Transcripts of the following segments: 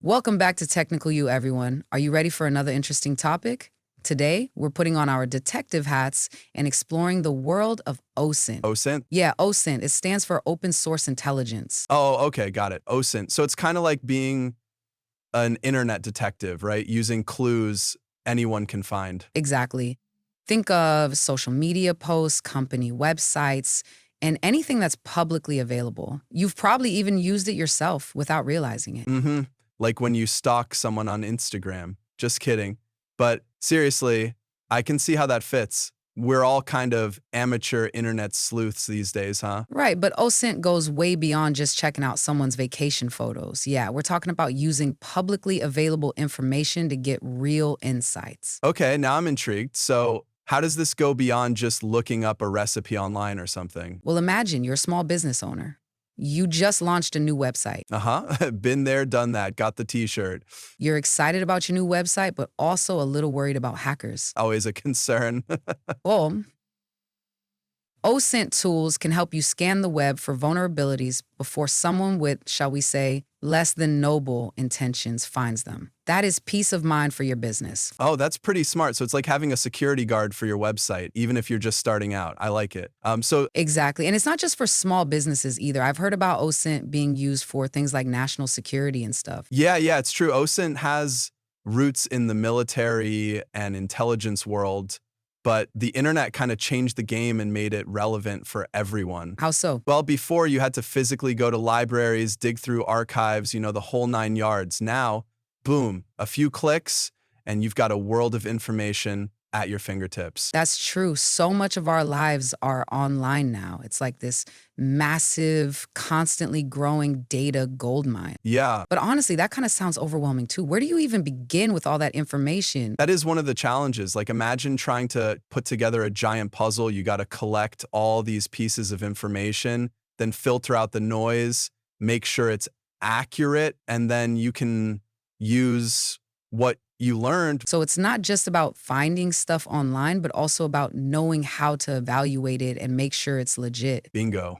Welcome back to Technical You, everyone. Are you ready for another interesting topic? Today, we're putting on our detective hats and exploring the world of OSINT. OSINT? Yeah, OSINT. It stands for Open Source Intelligence. Oh, okay, got it. OSINT. So it's kind of like being an internet detective, right? Using clues anyone can find. Exactly. Think of social media posts, company websites, and anything that's publicly available. You've probably even used it yourself without realizing it. Mm-hmm. Like when you stalk someone on Instagram. Just kidding. But seriously, I can see how that fits. We're all kind of amateur internet sleuths these days, huh? Right, but OSINT goes way beyond just checking out someone's vacation photos. Yeah, we're talking about using publicly available information to get real insights. Okay, now I'm intrigued. So how does this go beyond just looking up a recipe online or something? Well, imagine you're a small business owner. You just launched a new website. Uh-huh. Been there, done that. Got the t-shirt. You're excited about your new website, but also a little worried about hackers. Always a concern. Well, OSINT tools can help you scan the web for vulnerabilities before someone with, shall we say, less than noble intentions finds them. That is peace of mind for your business. Oh, that's pretty smart. So it's like having a security guard for your website, even if you're just starting out. I like it. So Exactly. And it's not just for small businesses either. I've heard about OSINT being used for things like national security and stuff. yeah, it's true. OSINT has roots in the military and intelligence world, but the internet kind of changed the game and made it relevant for everyone. How so? Well, before you had to physically go to libraries, dig through archives, the whole 9 yards. Now, boom, a few clicks, and you've got a world of information at your fingertips. That's true. So much of our lives are online now. It's like this massive, constantly growing data goldmine. Yeah, But honestly, that kind of sounds overwhelming too. Where do you even begin with all that information? that is one of the challenges. Like, imagine trying to put together a giant puzzle. You got to collect all these pieces of information, then filter out the noise, make sure it's accurate, and then you can use what you learned. So it's not just about finding stuff online, but also about knowing how to evaluate it and make sure it's legit. Bingo.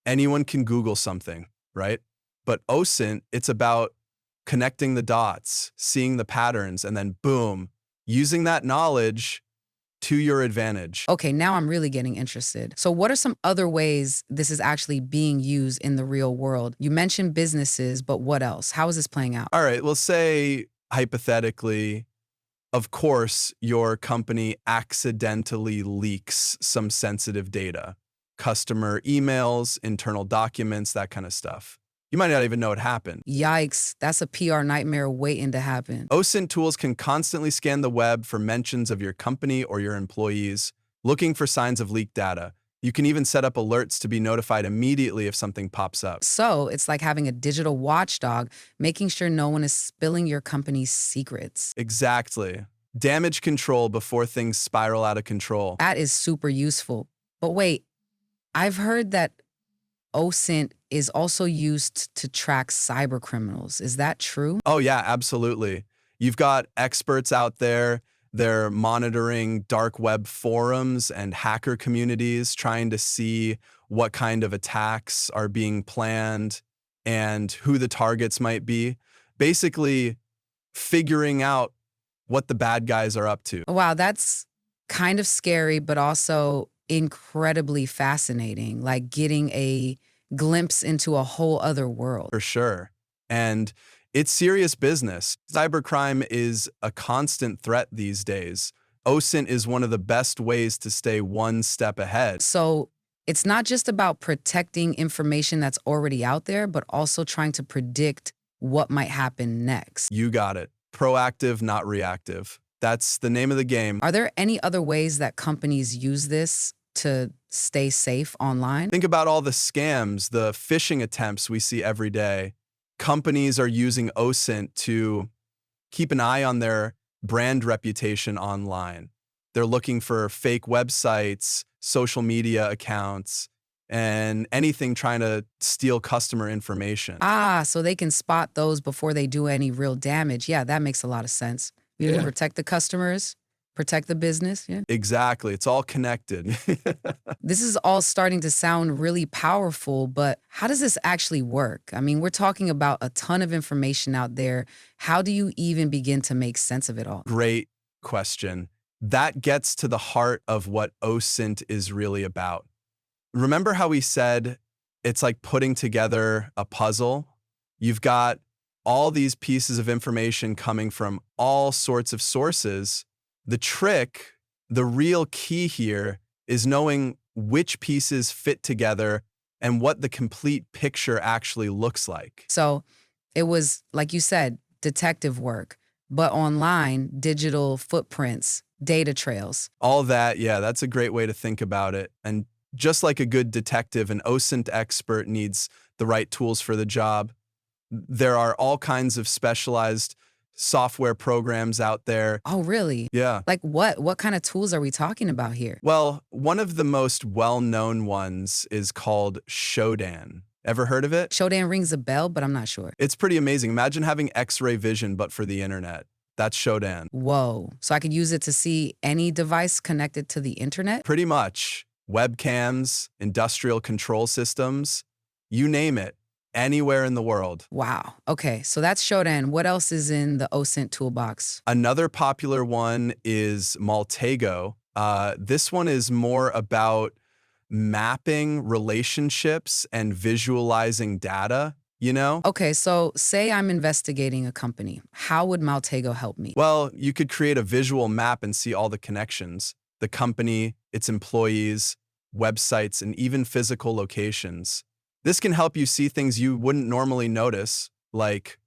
Anyone can Google something, right? But OSINT, it's about connecting the dots, seeing the patterns, and then boom, using that knowledge to your advantage. Okay, now I'm really getting interested. So, what are some other ways this is actually being used in the real world? You mentioned businesses, but what else? How is this playing out? All right, well, say hypothetically, of course, your company accidentally leaks some sensitive data, customer emails, internal documents, that kind of stuff. You might not even know it happened. Yikes, that's a PR nightmare waiting to happen. OSINT tools can constantly scan the web for mentions of your company or your employees, looking for signs of leaked data. You can even set up alerts to be notified immediately if something pops up. So, it's like having a digital watchdog, making sure no one is spilling your company's secrets. Exactly. Damage control before things spiral out of control. That is super useful. But wait, I've heard that OSINT is also used to track cybercriminals. Is that true? Oh, yeah, absolutely. You've got experts out there. They're monitoring dark web forums and hacker communities, trying to see what kind of attacks are being planned and who the targets might be. Basically, figuring out what the bad guys are up to. Wow, that's kind of scary, but also incredibly fascinating, like getting a glimpse into a whole other world. For sure. And it's serious business. Cybercrime is a constant threat these days. OSINT is one of the best ways to stay one step ahead. So it's not just about protecting information that's already out there, but also trying to predict what might happen next. You got it. Proactive, not reactive. That's the name of the game. Are there any other ways that companies use this to stay safe online? Think about all the scams, the phishing attempts we see every day. Companies are using OSINT to keep an eye on their brand reputation online. They're looking for fake websites, social media accounts, and anything trying to steal customer information. Ah, so they can spot those before they do any real damage. Yeah, that makes a lot of sense. You can protect the customers, Protect the business. Yeah. Exactly. It's all connected. This is all starting to sound really powerful, but how does this actually work? I mean, we're talking about a ton of information out there. How do you even begin to make sense of it all? Great question. That gets to the heart of what OSINT is really about. Remember how we said it's like putting together a puzzle? You've got all these pieces of information coming from all sorts of sources. The trick, the real key here, is knowing which pieces fit together and what the complete picture actually looks like. So it was, like you said, detective work, but online, digital footprints, data trails. All that, yeah, that's a great way to think about it. And just like a good detective, an OSINT expert needs the right tools for the job. There are all kinds of specialized software programs out there. Oh, really? Yeah. Like what? What kind of tools are we talking about here? Well, one of the most well-known ones is called Shodan. Ever heard of it? Shodan rings a bell, but I'm not sure. It's pretty amazing. Imagine having X-ray vision, but for the internet. That's Shodan. Whoa. So I could use it to see any device connected to the internet? Pretty much. Webcams, industrial control systems, you name it, anywhere in the world. Wow. Okay, so that's Shodan. What else is in the OSINT toolbox? Another popular one is Maltego. This one is more about mapping relationships and visualizing data, you know? Okay, so say I'm investigating a company. How would Maltego help me? Well, you could create a visual map and see all the connections, the company, its employees, websites, and even physical locations. This can help you see things you wouldn't normally notice, like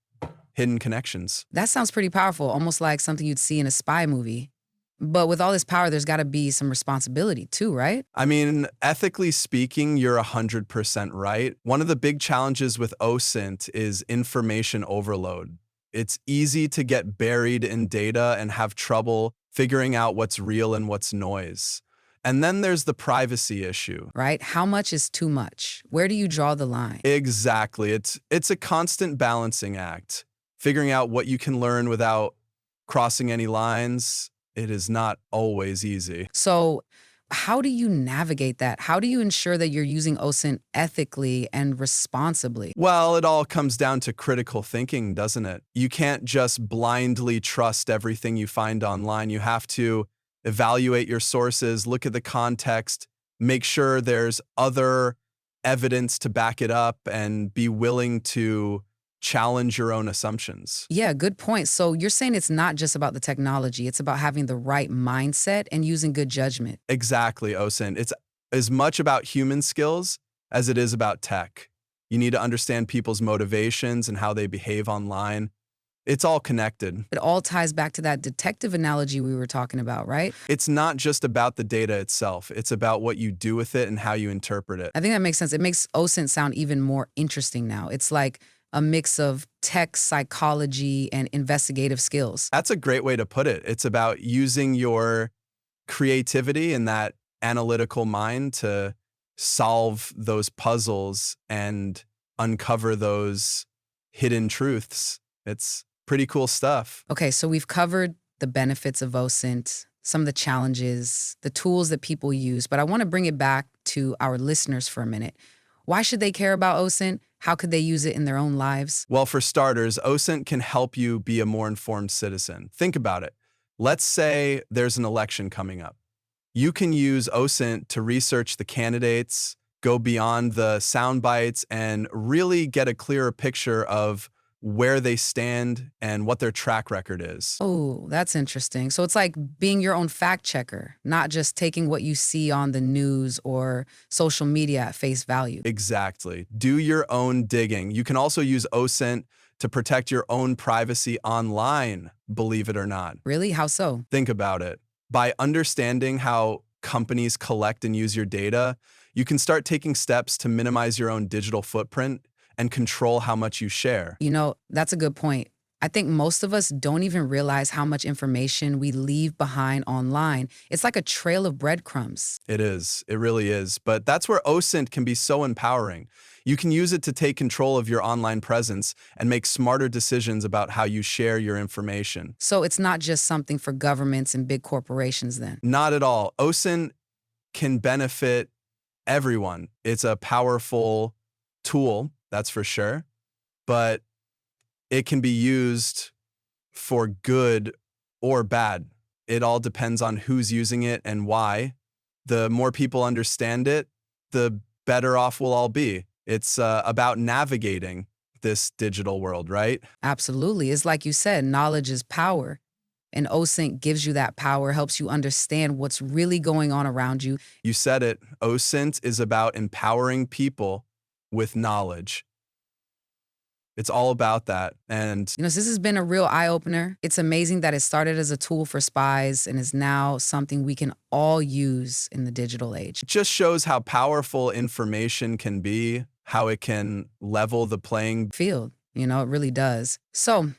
hidden connections. That sounds pretty powerful, almost like something you'd see in a spy movie. But with all this power, there's got to be some responsibility too, right? I mean, ethically speaking, you're 100% right. One of the big challenges with OSINT is information overload. It's easy to get buried in data and have trouble figuring out what's real and what's noise. And then there's the privacy issue. Right? How much is too much? Where do you draw the line? Exactly. It's a constant balancing act. Figuring out what you can learn without crossing any lines, it is not always easy. So, how do you navigate that? How do you ensure that you're using OSINT ethically and responsibly? Well, it all comes down to critical thinking, doesn't it? You can't just blindly trust everything you find online. You have to evaluate your sources, look at the context, make sure there's other evidence to back it up, and be willing to challenge your own assumptions. Yeah, good point. So you're saying it's not just about the technology, it's about having the right mindset and using good judgment. Exactly, OSINT. It's as much about human skills as it is about tech. You need to understand people's motivations and how they behave online. It's all connected. It all ties back to that detective analogy we were talking about, right? It's not just about the data itself. It's about what you do with it and how you interpret it. I think that makes sense. It makes OSINT sound even more interesting now. It's like a mix of tech, psychology, and investigative skills. That's a great way to put it. It's about using your creativity and that analytical mind to solve those puzzles and uncover those hidden truths. It's pretty cool stuff. Okay, so we've covered the benefits of OSINT, some of the challenges, the tools that people use, but I want to bring it back to our listeners for a minute. Why should they care about OSINT? How could they use it in their own lives? Well, for starters, OSINT can help you be a more informed citizen. Think about it. Let's say there's an election coming up. You can use OSINT to research the candidates, go beyond the sound bites, and really get a clearer picture of where they stand and what their track record is. Oh, that's interesting. So it's like being your own fact checker, not just taking what you see on the news or social media at face value. Exactly. Do your own digging. You can also use OSINT to protect your own privacy online, believe it or not. Really? How so? Think about it. By understanding how companies collect and use your data, you can start taking steps to minimize your own digital footprint and control how much you share. You know, that's a good point. I think most of us don't even realize how much information we leave behind online. It's like a trail of breadcrumbs. It is. It really is. But that's where OSINT can be so empowering. You can use it to take control of your online presence and make smarter decisions about how you share your information. So it's not just something for governments and big corporations then. Not at all. OSINT can benefit everyone. It's a powerful tool, that's for sure, but it can be used for good or bad. It all depends on who's using it and why. The more people understand it, the better off we'll all be. It's about navigating this digital world, right? Absolutely. It's like you said, knowledge is power. And OSINT gives you that power, helps you understand what's really going on around you. You said it. OSINT is about empowering people with knowledge. It's all about that. And This has been a real eye-opener. It's amazing that it started as a tool for spies and is now something we can all use in the digital age. it just shows how powerful information can be, how it can level the playing. Field, it really does. So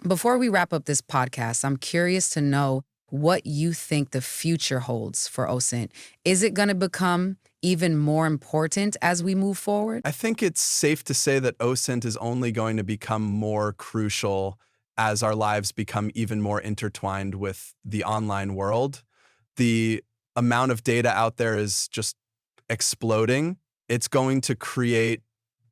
before we wrap up this podcast, I'm curious to know what you think the future holds for OSINT. Is it going to become even more important as we move forward? I think it's safe to say that OSINT is only going to become more crucial as our lives become even more intertwined with the online world. The amount of data out there is just exploding. It's going to create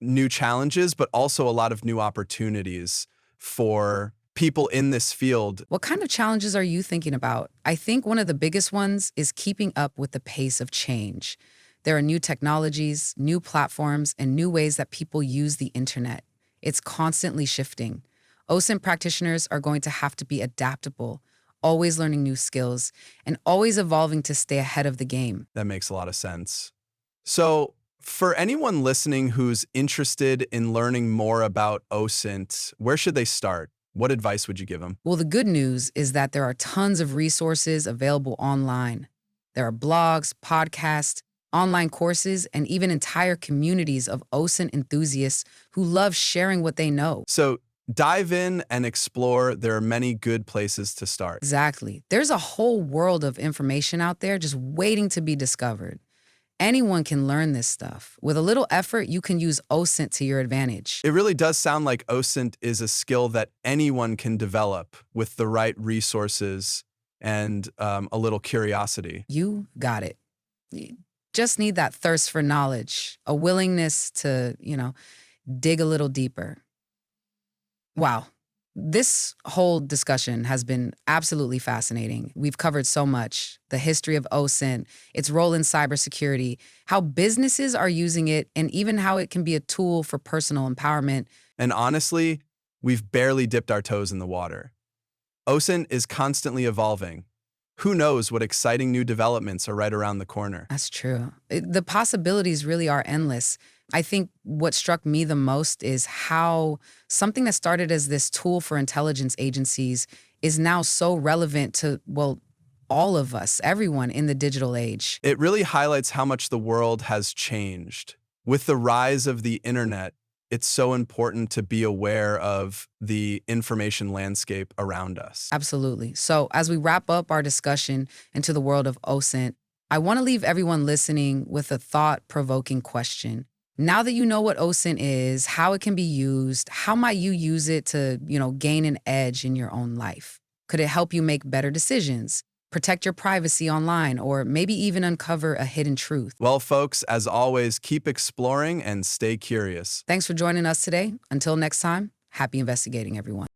new challenges, but also a lot of new opportunities for people in this field. What kind of challenges are you thinking about? I think one of the biggest ones is keeping up with the pace of change. There are new technologies, new platforms, and new ways that people use the internet. It's constantly shifting. OSINT practitioners are going to have to be adaptable, always learning new skills, and always evolving to stay ahead of the game. That makes a lot of sense. So, for anyone listening who's interested in learning more about OSINT, where should they start? What advice would you give them? Well, the good news is that there are tons of resources available online. There are blogs, podcasts, online courses, and even entire communities of OSINT enthusiasts who love sharing what they know. So dive in and explore. There are many good places to start. Exactly. There's a whole world of information out there just waiting to be discovered. Anyone can learn this stuff. With a little effort, you can use OSINT to your advantage. It really does sound like OSINT is a skill that anyone can develop with the right resources and a little curiosity. You got it. You just need that thirst for knowledge, a willingness to, dig a little deeper. Wow. This whole discussion has been absolutely fascinating. We've covered so much: the history of OSINT, its role in cybersecurity, how businesses are using it, and even how it can be a tool for personal empowerment. And honestly, we've barely dipped our toes in the water. OSINT is constantly evolving. Who knows what exciting new developments are right around the corner? That's true. The possibilities really are endless. I think what struck me the most is how something that started as this tool for intelligence agencies is now so relevant to, all of us, everyone in the digital age. It really highlights how much the world has changed. With the rise of the internet, it's so important to be aware of the information landscape around us. Absolutely. So as we wrap up our discussion into the world of OSINT, I want to leave everyone listening with a thought-provoking question. Now that you know what OSINT is, how it can be used, how might you use it to, gain an edge in your own life? Could it help you make better decisions, protect your privacy online, or maybe even uncover a hidden truth? Well, folks, as always, keep exploring and stay curious. Thanks for joining us today. Until next time, happy investigating, everyone.